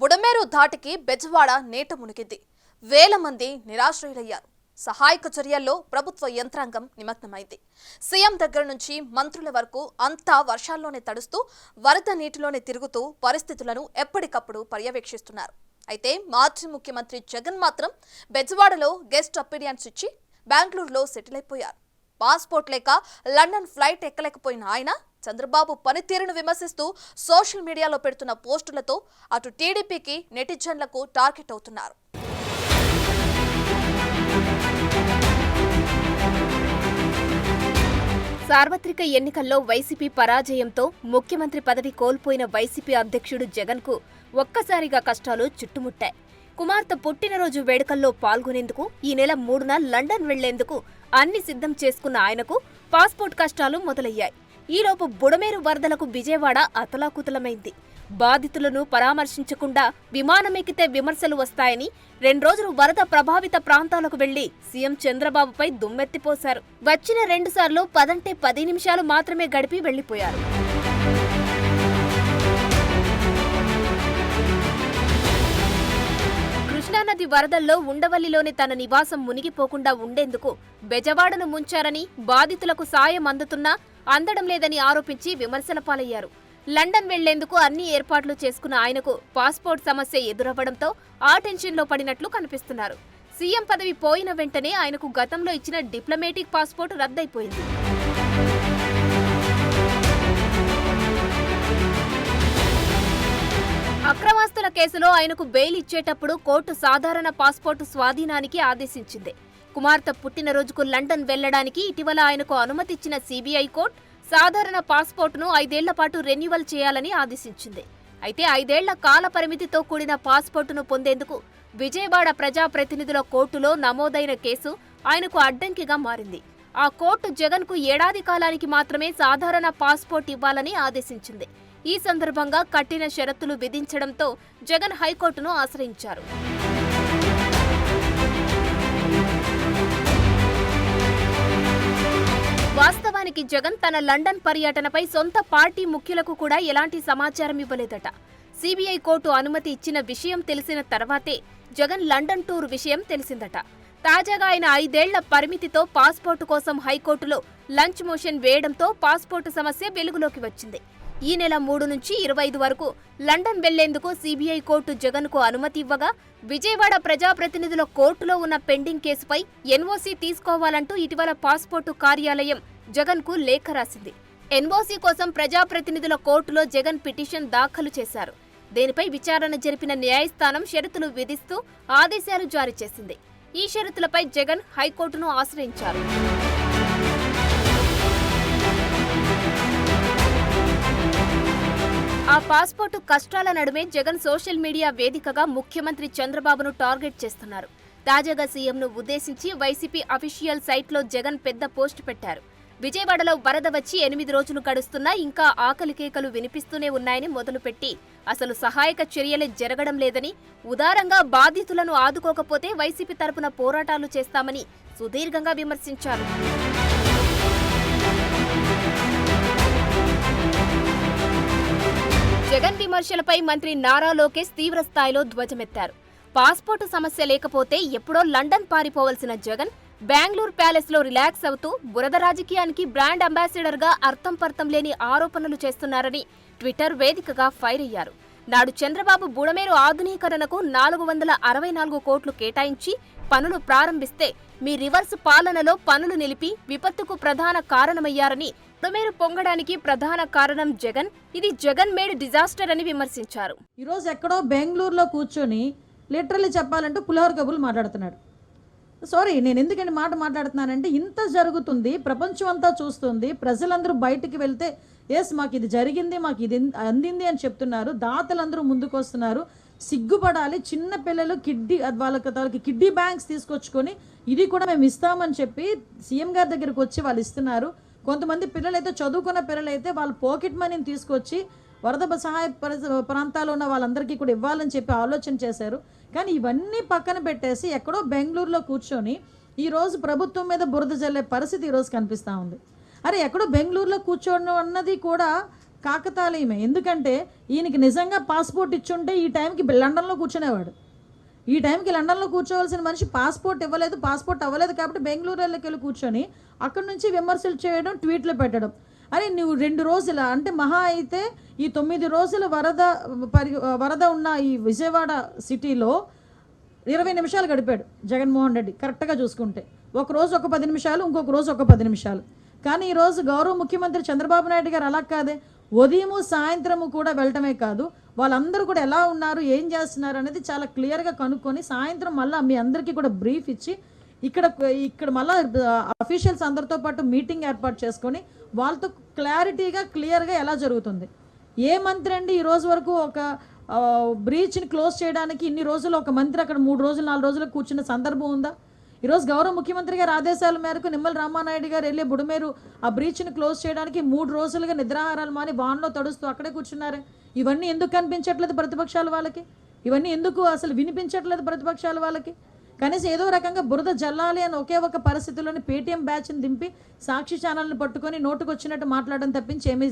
బుడమేరు ధాటికి బెజవాడ నేట మునిగింది. వేల మంది నిరాశ్రయులయ్యారు. సహాయక చర్యల్లో ప్రభుత్వ యంత్రాంగం నిమగ్నమైంది. సీఎం దగ్గర నుంచి మంత్రుల వరకు అంతా వర్షాల్లోనే తడుస్తూ వరద నీటిలోనే తిరుగుతూ పరిస్థితులను ఎప్పటికప్పుడు పర్యవేక్షిస్తున్నారు. అయితే మాజీ ముఖ్యమంత్రి జగన్ మాత్రం బెజవాడలో గెస్ట్ అపీరియన్స్ ఇచ్చి బెంగళూరులో సెటిల్ అయిపోయారు. పాస్పోర్ట్ లేక లండన్ ఫ్లైట్ ఎక్కలేకపోయిన ఆయన చంద్రబాబు పనితీరును విమర్శిస్తూ సోషల్ మీడియాలో పెడుతున్న పోస్టులతో అటు టీడీపీకి నెటిజన్లకు టార్గెట్ అవుతున్నారు. సార్వత్రిక ఎన్నికల్లో వైసీపీ పరాజయంతో ముఖ్యమంత్రి పదవి కోల్పోయిన వైసీపీ అధ్యక్షుడు జగన్కు ఒక్కసారిగా కష్టాలు చుట్టుముట్టాయి. కుమార్తె పుట్టినరోజు వేడుకల్లో పాల్గొనేందుకు ఈ నెల 3న లండన్ వెళ్లేందుకు అన్ని సిద్ధం చేసుకున్న ఆయనకు పాస్పోర్ట్ కష్టాలు మొదలయ్యాయి. ఈలోపు బుడమేరు వరదలకు విజయవాడ అతలాకుతలమైంది. బాధితులను పరామర్శించకుండా విమానమెక్కితే విమర్శలు వస్తాయని 2 రోజులు వరద ప్రభావిత ప్రాంతాలకు వెళ్లి సీఎం చంద్రబాబుపై దుమ్మెత్తిపోశారు. వచ్చిన 2 సార్లు 10 నిమిషాలు మాత్రమే గడిపి వెళ్లిపోయారు. కృష్ణానది వరదల్లో ఉండవల్లిలోని తన నివాసం మునిగిపోకుండా ఉండేందుకు బెజవాడను ముంచారని, బాధితులకు సాయం అందుతున్నా అందడం లేదని ఆరోపించి విమర్శల పాలయ్యారు. లండన్ వెళ్లేందుకు అన్ని ఏర్పాట్లు చేసుకున్న ఆయనకు పాస్పోర్ట్ సమస్య ఎదురవ్వడంతో ఆ టెన్షన్లో పడినట్లు కనిపిస్తున్నారు. సీఎం పదవి పోయిన వెంటనే ఆయనకు గతంలో ఇచ్చిన డిప్లొమాటిక్ పాస్పోర్ట్ రద్దయిపోయింది. అక్రమాస్తుల కేసులో ఆయనకు బెయిల్ ఇచ్చేటప్పుడు కోర్టు సాధారణ పాస్పోర్టు స్వాధీనానికి ఆదేశించింది. కుమార్తె పుట్టినరోజుకు లండన్ వెళ్లడానికి ఇటీవల ఆయనకు అనుమతిచ్చిన సీబీఐ కోర్టు సాధారణ పాస్పోర్టును 5 ఏళ్ల పాటు రెన్యువల్ చేయాలని ఆదేశించింది. అయితే 5 ఏళ్ల కాల పరిమితితో కూడిన పాస్పోర్టును పొందేందుకు విజయవాడ ప్రజాప్రతినిధుల కోర్టులో నమోదైన కేసు ఆయనకు అడ్డంకిగా మారింది. ఆ కోర్టు జగన్కు ఏడాది కాలానికి మాత్రమే సాధారణ పాస్పోర్ట్ ఇవ్వాలని ఆదేశించింది. ఈ సందర్భంగా కఠిన షరతులు విధించడంతో జగన్ హైకోర్టును ఆశ్రయించారు. వాస్తవానికి జగన్ తన లండన్ పర్యటనపై సొంత పార్టీ ముఖ్యులకు కూడా ఎలాంటి సమాచారం ఇవ్వలేదట. సీబీఐ కోర్టు అనుమతి ఇచ్చిన విషయం తెలిసిన తర్వాతే జగన్ లండన్ టూర్ విషయం తెలిసిందట. తాజాగా ఆయన 5 ఏళ్ల పరిమితితో పాస్పోర్టు కోసం హైకోర్టులో లంచ్ మోషన్ వేయడంతో పాస్పోర్టు సమస్య వెలుగులోకి వచ్చింది. ఈ నెల 3 నుంచి 25 వరకు లండన్ వెళ్లేందుకు సీబీఐ కోర్టు జగన్కు అనుమతి ఇవ్వగా, విజయవాడ ప్రజాప్రతినిధుల కోర్టులో ఉన్న పెండింగ్ కేసుపై ఎన్ఓసీ తీసుకోవాలంటూ ఇటీవల పాస్పోర్టు కార్యాలయం జగన్కు లేఖ రాసింది. ఎన్ఓసీ కోసం ప్రజాప్రతినిధుల కోర్టులో జగన్ పిటిషన్ దాఖలు చేశారు. దీనిపై విచారణ జరిపిన న్యాయస్థానం షరతులు విధిస్తూ ఆదేశాలు జారీ చేసింది. ఈ షరతులపై జగన్ హైకోర్టును ఆశ్రయించారు. ఆ పాస్పోర్టు కష్టాల నడుమే జగన్ సోషల్ మీడియా వేదికగా ముఖ్యమంత్రి చంద్రబాబును టార్గెట్ చేస్తున్నారు. తాజాగా సీఎంను ఉద్దేశించి వైసీపీ అఫీషియల్ సైట్లో జగన్ పెద్ద పోస్టు పెట్టారు. విజయవాడలో వరద వచ్చి 8 రోజులు గడుస్తున్నా ఇంకా ఆకలి కేకలు వినిపిస్తూనే ఉన్నాయని మొదలుపెట్టి అసలు సహాయక చర్యలే జరగడం లేదని, ఉదారంగా బాధితులను ఆదుకోకపోతే వైసీపీ తరపున పోరాటాలు చేస్తామని సుదీర్ఘంగా విమర్శించారు. జగన్ విమర్శలపై మంత్రి నారా లోకేష్ తీవ్ర స్థాయిలో ధ్వజమెత్తారు. పాస్పోర్టు సమస్య లేకపోతే ఎప్పుడో లండన్ పారిపోవలసిన జగన్ బెంగళూరు ప్యాలెస్ లో రిలాక్స్ అవుతూ బురద రాజకీయానికి బ్రాండ్ అంబాసిడర్ గా అర్థం పర్థం లేని ఆరోపణలు చేస్తున్నారని ట్విట్టర్ వేదికగా ఫైర్ అయ్యారు. నాడు చంద్రబాబు బుడమేరు ఆధునీకరణకు 464 కోట్లు కేటాయించి పనులు ప్రారంభిస్తే మీ రివర్స్ పాలనలో పనులు నిలిపి విపత్తుకు ప్రధాన కారణమయ్యారని, బుడమేరు పొంగడానికి ప్రధాన కారణం జగన్, ఇది జగన్ మేడ్ డిజాస్టర్ అని విమర్శించారు. ఈరోజు ఎక్కడో బెంగళూరులో కూర్చొని లిటరల్లీ చెప్పాలంటే పులిహోర కబుర్లు మాట్లాడుతున్నాడు. సారీ, నేను ఎందుకంటే మాట్లాడుతున్నానంటే ఇంత జరుగుతుంది, ప్రపంచం అంతా చూస్తుంది, ప్రజలందరూ బయటికి వెళ్తే ఎస్ మాకు ఇది జరిగింది, మాకు ఇది అందింది అని చెప్తున్నారు, దాతలందరూ ముందుకు వస్తున్నారు. సిగ్గుపడాలి. చిన్న పిల్లలు వాళ్ళకి కిడ్నీ బ్యాంక్స్ తీసుకొచ్చుకొని ఇది కూడా మేము ఇస్తామని చెప్పి సీఎం గారి దగ్గరికి వచ్చి వాళ్ళు ఇస్తున్నారు. కొంతమంది పిల్లలైతే చదువుకున్న పిల్లలైతే వాళ్ళ పాకెట్ మనీని తీసుకొచ్చి వరద సహాయ ప్రాంతాల్లో ఉన్న వాళ్ళందరికీ కూడా ఇవ్వాలని చెప్పి ఆలోచన చేశారు. కానీ ఇవన్నీ పక్కన పెట్టేసి ఎక్కడో బెంగళూరులో కూర్చొని ఈరోజు ప్రభుత్వం మీద బురద జల్లే పరిస్థితి ఈరోజు కనిపిస్తూ ఉంది. అరే ఎక్కడో బెంగళూరులో కూర్చోవడం అన్నది కూడా కాకతాళీయమే. ఎందుకంటే ఈయనకి నిజంగా పాస్పోర్ట్ ఇచ్చుంటే ఈ టైంకి లండన్లో కూర్చునేవాడు. ఈ టైంకి లండన్లో కూర్చోవలసిన మనిషి పాస్పోర్ట్ ఇవ్వలేదు, పాస్పోర్ట్ అవ్వలేదు కాబట్టి బెంగళూరులోకి వెళ్ళి కూర్చొని అక్కడి నుంచి విమర్శలు చేయడం, ట్వీట్లు పెట్టడం. అరే నువ్వు 2 రోజుల అంటే మహా అయితే ఈ 9 రోజుల వరద ఉన్న ఈ విజయవాడ సిటీలో 20 నిమిషాలు గడిపాడు జగన్మోహన్ రెడ్డి కరెక్ట్గా చూసుకుంటే. ఒక రోజు ఒక 10 నిమిషాలు, ఇంకొక రోజు ఒక 10 నిమిషాలు. కానీ ఈరోజు గౌరవ ముఖ్యమంత్రి చంద్రబాబు నాయుడు గారు అలా కాదే, ఉదయము సాయంత్రము కూడా వెళ్ళటమే కాదు, వాళ్ళందరూ కూడా ఎలా ఉన్నారు, ఏం చేస్తున్నారు అనేది చాలా క్లియర్గా కనుక్కొని సాయంత్రం మళ్ళీ మీ అందరికీ కూడా బ్రీఫ్ ఇచ్చి ఇక్కడ మళ్ళీ అఫీషియల్స్ అందరితో పాటు మీటింగ్ ఏర్పాటు చేసుకొని వాళ్ళతో క్లియర్గా ఎలా జరుగుతుంది. ఏ మంత్రి అండి ఈ రోజు వరకు ఒక బ్రీచ్ని క్లోజ్ చేయడానికి ఇన్ని రోజులు ఒక మంత్రి అక్కడ 3 రోజులు 4 రోజులు కూర్చున్న సందర్భం ఉందా? ఈరోజు గౌరవ ముఖ్యమంత్రి గారి ఆదేశాల మేరకు నిమ్మల రామానాయుడు గారు వెళ్ళి బుడమేరు ఆ బ్రీచ్ని క్లోజ్ చేయడానికి 3 రోజులుగా నిద్రాహారాలు మాని వాన్లో తడుస్తూ అక్కడే కూర్చున్నారే. ఇవన్నీ ఎందుకు కనిపించట్లేదు ప్రతిపక్షాల వాళ్ళకి? ఇవన్నీ ఎందుకు అసలు వినిపించట్లేదు ప్రతిపక్షాల వాళ్ళకి? కనీసం ఏదో రకంగా బురద జల్లాలి అని ఒకే ఒక పరిస్థితుల్లోని పేటీఎం బ్యాచ్ని దింపి సాక్షి ఛానల్ని పట్టుకొని నోటుకు వచ్చినట్టు మాట్లాడడం తప్పించి ఏమీ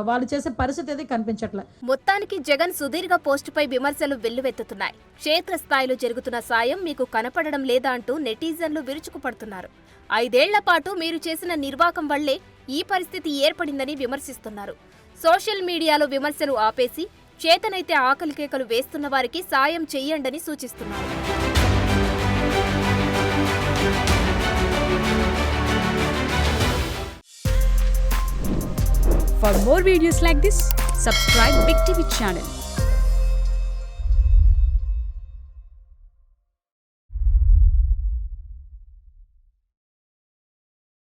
వాళ్ళు చేసే పరిస్థితి అది కనిపించట్లే. మొత్తానికి జగన్ సుదీర్ఘ పోస్టుపై విమర్శలు వెల్లువెత్తుతున్నాయి. క్షేత్రస్థాయిలో జరుగుతున్న సాయం మీకు కనపడడం లేదా అంటూ నెటిజన్లు విరుచుకుపడుతున్నారు. 5 ఏళ్ల పాటు మీరు చేసిన నిర్వాకం వల్లే ఈ పరిస్థితి ఏర్పడిందని విమర్శిస్తున్నారు. సోషల్ మీడియాలో విమర్శలు ఆపేసి చేతనైతే ఆకలి కేకలు వేస్తున్న వారికి సాయం చెయ్యండని సూచిస్తున్నారు. For more videos like this, subscribe Big TV channel.